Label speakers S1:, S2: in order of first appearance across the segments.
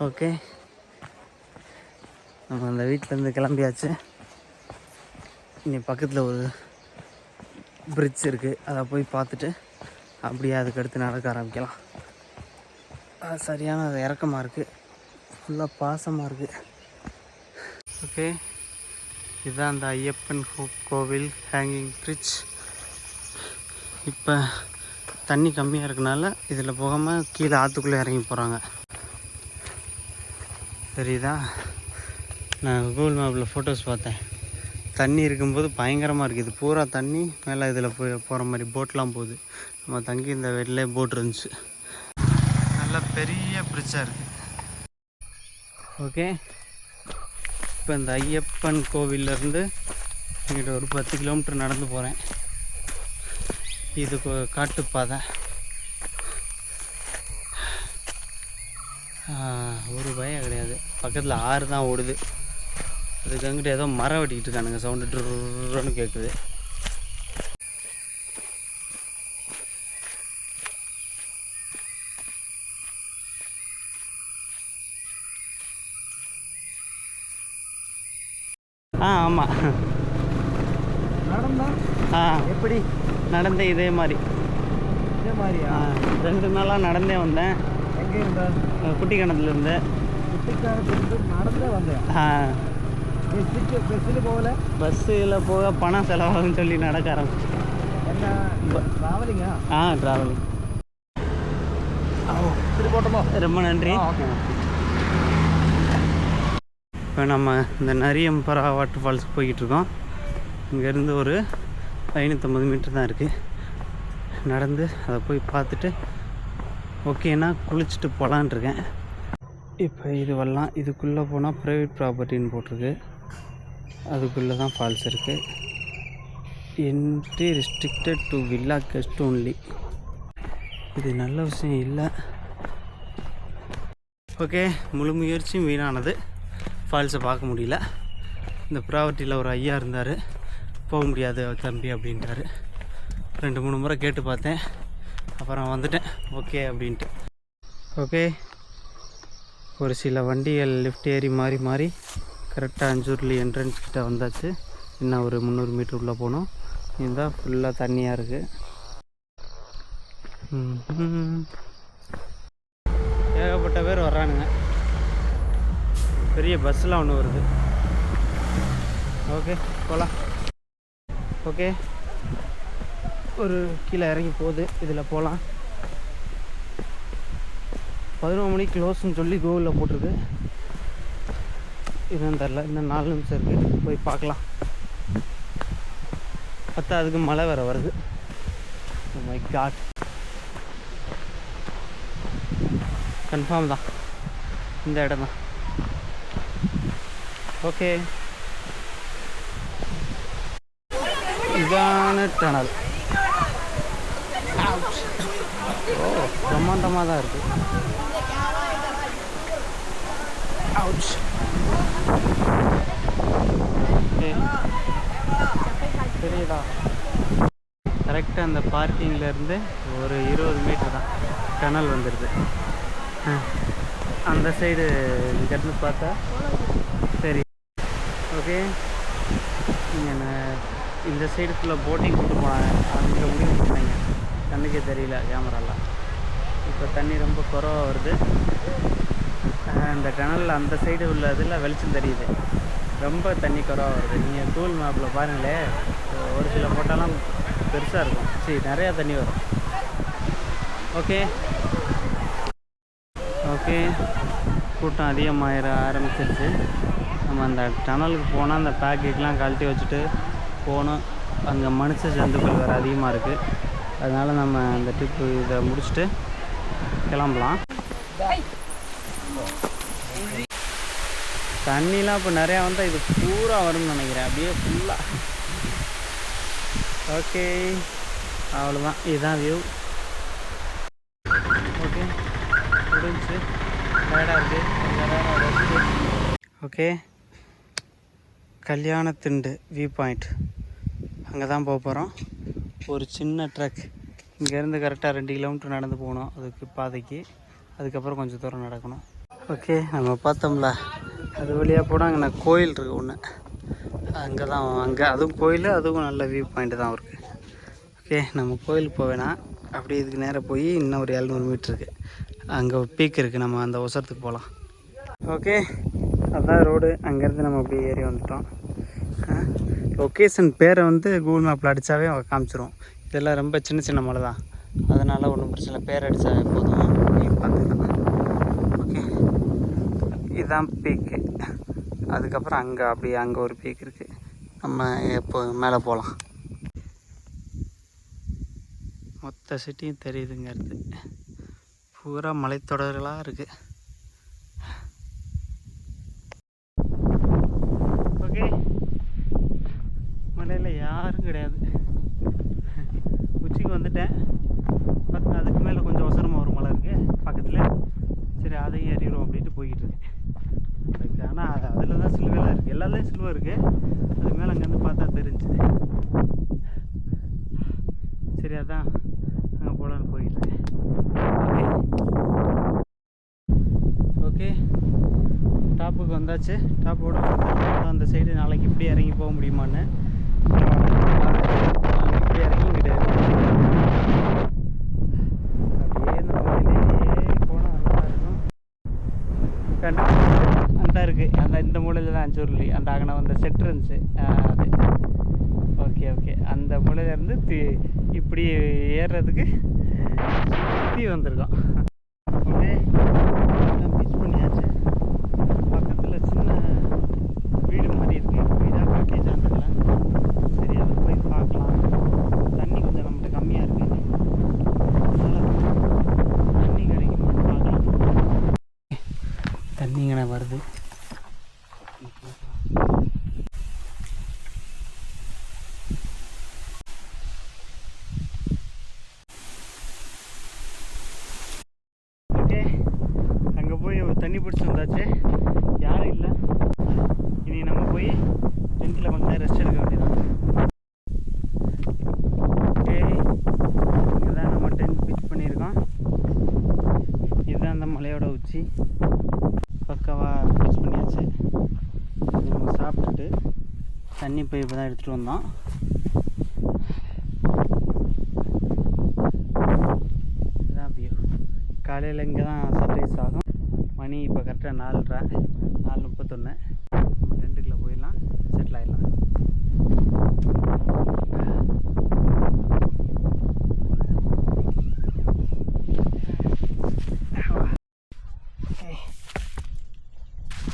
S1: Okay, நம்ம அந்த வீட்டிலேருந்து கிளம்பியாச்சு. இங்கே பக்கத்தில் ஒரு பிரிட்ஜ் இருக்குது, அதை போய் பார்த்துட்டு அப்படியே அதுக்கடுத்து நடக்க ஆரம்பிக்கலாம். சரியான இறக்கமாக இருக்குது, ஃபுல்லாக பாசமாக இருக்குது. ஓகே, இதுதான் அந்த ஐயப்பன் கோவில் ஹேங்கிங் பிரிட்ஜ். இப்போ தண்ணி கம்மியாக இருக்கனால இதில் போகாமல் கீழே ஆற்றுக்குள்ளே இறங்கி போகிறாங்க. சரிதா, நான் கூகுள் மேப்பில் ஃபோட்டோஸ் பார்த்தேன். தண்ணி இருக்கும்போது பயங்கரமாக இருக்குது. இது பூரா தண்ணி மேலே இதில் போய் போகிற மாதிரி போட்லாம் போகுது. நம்ம தங்கி இந்த வெளிலே போட் இருந்துச்சு. நல்ல பெரிய பிரிட்ஜாக இருக்குது. ஓகே, இப்போ இந்த ஐயப்பன் கோவிலேருந்து இங்கிட்ட ஒரு 10 கிலோமீட்டர் நடந்து போகிறேன். இது காட்டுப்பாதை. ஒரு பயம் கிடையாது. பக்கத்தில் ஆறு தான் ஓடுது. அதுக்கு அங்கிட்ட ஏதோ மரம் வெட்டிக்கிட்டு இருக்கானுங்க, சவுண்டு ட்ருன்னு கேட்குது. ஆமாம்,
S2: நடந்தா
S1: எப்படி நடந்தேன் இதே மாதிரி. 2 நாளாக நடந்தே வந்தேன்.
S2: எங்கே இருந்தா?
S1: குட்டி கிணத்துலேருந்து.
S2: நடந்தே வந்தேன். பஸ்ஸில் போகல. பஸ்ஸில்
S1: போக பணம் செலவாகுன்னு சொல்லி நடக்க ஆரம்பிச்சு.
S2: என்ன ட்ராவலிங்கா?
S1: ட்ராவலிங்.
S2: போட்டோமா?
S1: ரொம்ப நன்றி. இப்போ நம்ம இந்த நரியம்பரா வாட்டர் ஃபால்ஸுக்கு போய்கிட்ருக்கோம். இங்கேருந்து ஒரு 550 மீட்டர் தான் இருக்குது. நடந்து அதை போய் பார்த்துட்டு ஓகேன்னா குளிச்சுட்டு போகலான்ட்ருக்கேன். இப்போ இது வரலாம். இதுக்குள்ளே போனால் ப்ரைவேட் ப்ராப்பர்ட்டின்னு போட்டிருக்கு. அதுக்குள்ளே தான் ஃபால்ஸ் இருக்குது. Entry restricted to villa guest only. இது நல்ல விஷயம் இல்லை. ஓகே, முழு முயற்சியும் வீணானது. ஃபால்ஸை பார்க்க முடியல. இந்த ப்ராப்பர்ட்டியில் ஒரு ஐயா இருந்தார், போக முடியாது தம்பி அப்படின்ட்டார். 2-3 முறை கேட்டு பார்த்தேன், அப்புறம் வந்துட்டேன் ஓகே அப்படின்ட்டு. ஓகே, ஒரு சில வண்டிகள் லிஃப்ட் ஏறி மாறி மாறி கரெக்டாக அஞ்சூர்லி என்ட்ரன்ஸ் கிட்ட வந்தாச்சு. இன்னும் ஒரு 300 மீட்டர் உள்ளே போகணும். இதுதான் ஃபுல்லாக தண்ணியாக இருக்குது. ஏகப்பட்ட பேர் வர்றானுங்க. பெரிய பஸ்ஸெலாம் ஒன்று வருது. ஓகே, போகலாம். ஓகே, ஒரு கீழே இறங்கி போகுது. இதில் போகலாம். 11 மணிக்கு க்ளோஸ்ன்னு சொல்லி கூகுளில் போட்டிருக்கு. இன்னும் தெரில, இன்னும் 4 நிமிஷம் இருக்குது, போய் பார்க்கலாம். பார்த்தா அதுக்கு மழை வேறு வருது. ஓ மை காட், கன்ஃபார்ம் தான் இந்த இடம் தான். ஓகே, இதான டனல். ஓ, பிரம்மாண்டமாக தான் இருக்குது. தெரியுதா? கரெக்டாக அந்த பார்க்கிங்லேருந்து ஒரு 20 மீட்டர் தான் டனல் வந்துடுது. அந்த சைடு இங்கேருந்து பார்த்தா சரி. ஓகே, நீங்கள் இந்த சைடு ஃபுல்லாக போட்டிங் கூட்டு போனாங்க. அங்கே முடிவு பண்ணாங்க, கண்ணுக்கே தெரியல கேமராலாம். இப்போ தண்ணி ரொம்ப குறவாக வருது. இந்த டனலில் அந்த சைடு உள்ள இதில் வெளிச்சம் தெரியுது. ரொம்ப தண்ணி குறவாக வருது. நீங்கள் கூகுள் மேப்பில் பாருங்களேன், ஒரு சில போட்டாலாம் பெருசாக இருக்கும். சரி, நிறையா தண்ணி வரும். ஓகே ஓகே, கூட்டம் அதிகமாக ஆரம்பிச்சிருச்சு. நம்ம அந்த டனலுக்கு போனால் அந்த பேக்கேஜ்லாம் கழட்டி வச்சுட்டு போகணும். அங்கே மனுஷ ஜந்துக்கள் வேறு அதிகமாக இருக்குது. அதனால் நம்ம அந்த ட்ரிப்பு இதை முடிச்சுட்டு கிளம்பலாம். தண்ணிலாம் இப்போ நிறையா வந்தால் இது பூரா வரும்னு நினைக்கிறேன், அப்படியே ஃபுல்லாக. ஓகே, அவ்வளோதான். இதுதான் வியூ. ஓகே, முடிஞ்சு டயர்டாக இருக்குது, கொஞ்சம் நேரம் ரெஸ்ட்டு. ஓகே, கல்யாணத்திண்டு வியூ பாயிண்ட், அங்கே தான் போக போகிறோம். ஒரு சின்ன ட்ரக். இங்கேருந்து கரெக்டாக 2 கிலோமீட்டர் நடந்து போகணும் அதுக்கு பாதைக்கு. அதுக்கப்புறம் கொஞ்சம் தூரம் நடக்கணும். ஓகே, நம்ம பார்த்தோம்ல அது வழியாக போனால் அங்கே கோயில் இருக்குது ஒன்று, அங்கே தான் அங்கே அதுவும் கோயில், அதுவும் நல்ல வியூ பாயிண்ட்டு தான் இருக்குது. ஓகே, நம்ம கோயிலுக்கு போவேனா அப்படியே இதுக்கு நேராக போய் இன்னும் ஒரு 700 மீட்ரு இருக்குது, அங்கே ஒரு பீக் இருக்குது, நம்ம அந்த ஒசரத்துக்கு போகலாம். ஓகே, அதுதான் ரோடு. அங்கேருந்து நம்ம அப்படியே ஏறி வந்துட்டோம். லொக்கேஷன் பேரை வந்து கூகுள் மேப்பில் அடித்தாவே காமிச்சிரும். இதெல்லாம் ரொம்ப சின்ன சின்ன மலை தான், அதனால் ஒன்றும் பிரச்சனை, பேர் அடித்தாவே போதும், நீங்கள் பார்த்துக்கலாம். ஓகே, இதுதான் பீக்கு. அதுக்கப்புறம் அங்கே அப்படியே அங்கே ஒரு பீக் இருக்குது, நம்ம எப்போ மேலே போகலாம். மொத்த சிட்டியும் தெரியுதுங்கிறது, பூரா மலைத்தொடர்களாக இருக்குது. ஓகே, மலையில் யாரும் கிடையாது. உச்சிக்கு வந்துட்டேன். அதுக்கு மேலே கொஞ்சம் அவசரமாக ஒரு மலை இருக்குது பக்கத்தில். சரி, அதையும் ஏறிடுவோம் அப்படின்ட்டு போய்கிட்டு இருக்கேன். ஆனால் அதில் தான் சிலுவைலாம் இருக்குது, எல்லாத்துலேயும் சிலுவை இருக்குது. அதுக்கு மேலே அங்கேருந்து பார்த்தா தெரிஞ்சு. சரி, அதான் அங்கே போகலான்னு போய்கிட்டு இருக்கேன். ஓகே, டாப்புக்கு வந்தாச்சு. டாப்போட அந்த சைடு நாளைக்கு இப்படி இறங்கி போக முடியுமான்னு இப்படி இறங்கி இங்கிட்டு அப்படியே இந்த மலையிலே போனால் நல்லா இருக்கும். அந்த இருக்குது அந்த இந்த மூலையில் தான் அஞ்சூர்லி அந்த அங்கே அந்த செட் இருந்துச்சு அது. ஓகே ஓகே, அந்த மூலையிலேருந்து இப்படி ஏறுறதுக்கு சுற்றி வந்திருக்கோம். ஓகே, பீச் பண்ணியாச்சு. பக்கத்தில் சின்ன வீடு மாதிரி இருக்குது, வீடாக கட்டேஜான்னு தெரியல. சரி, அதை போய் பார்க்கலாம். தண்ணி கொஞ்சம் நம்மகிட்ட கம்மியாக இருக்குது, அதனால் தண்ணி கிடைக்குமான்னு பார்க்கலாம். தண்ணி இங்கே வருது. ஓகே, அங்கே போய் தண்ணி பிடிச்சி வந்தாச்சு, யாரும் இல்லை. இனி நம்ம போய் டென்ட்டில் கொஞ்ச நேரம் ரெஸ்ட் எடுக்க வேண்டியதான். ஓகே, இங்கே தான் நம்ம டென்ட் பிச் பண்ணியிருக்கோம். இதுதான் அந்த மலையோட உச்சி, பக்காவாக பிச் பண்ணியாச்சு. நம்ம சாப்பிட்டுட்டு தண்ணி போய் இப்போ தான் எடுத்துகிட்டு வந்தோம். இதுதான் வியூ. காலையில் இங்கே தான் சன்ரைஸ் ஆகும். மணி இப்போ கரெக்டாக 4:30, 4:31. டென்ட்டுக்குள்ளே போயிடலாம், செட்டில் ஆகிடலாம்.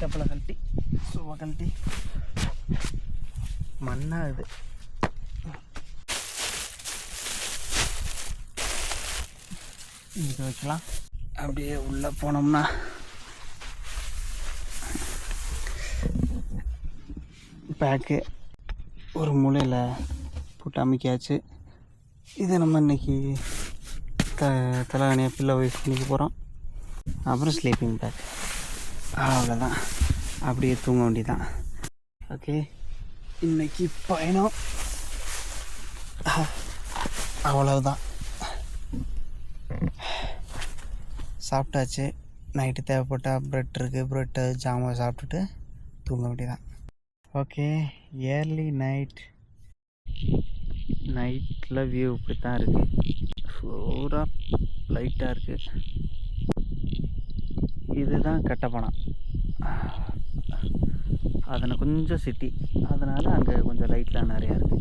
S1: செப்பலை கழட்டி சுவ கழட்டி மண்ணாகுது. இங்கே வைக்கலாம். அப்படியே உள்ளே போனோம்னா பேக்கு ஒரு மூலையில் போட்டு அமைக்காச்சு. இதை நம்ம இன்றைக்கி தலைவணியாக பில்லை யூஸ் பண்ணிக்க போகிறோம். அப்புறம் ஸ்லீப்பிங் பேக், அவ்வளோதான். அப்படியே தூங்க வேண்டியதான். ஓகே, இன்றைக்கி பயணம் அவ்வளவுதான். சாப்பிட்டாச்சு. நைட்டு தேவைப்பட்டால் ப்ரெட் இருக்குது, ப்ரெட்டு ஜாமான் சாப்பிட்டுட்டு தூங்க வேண்டியதான். ஓகே, ஏர்லி நைட்டில் வியூ இப்படி தான் இருக்குது, பூரா லைட்டாக இருக்குது. இதுதான் கட்டப்பணம், அதில் கொஞ்சம் சிட்டி, அதனால் அங்கே கொஞ்சம் லைட்லாம் நிறையா இருக்குது.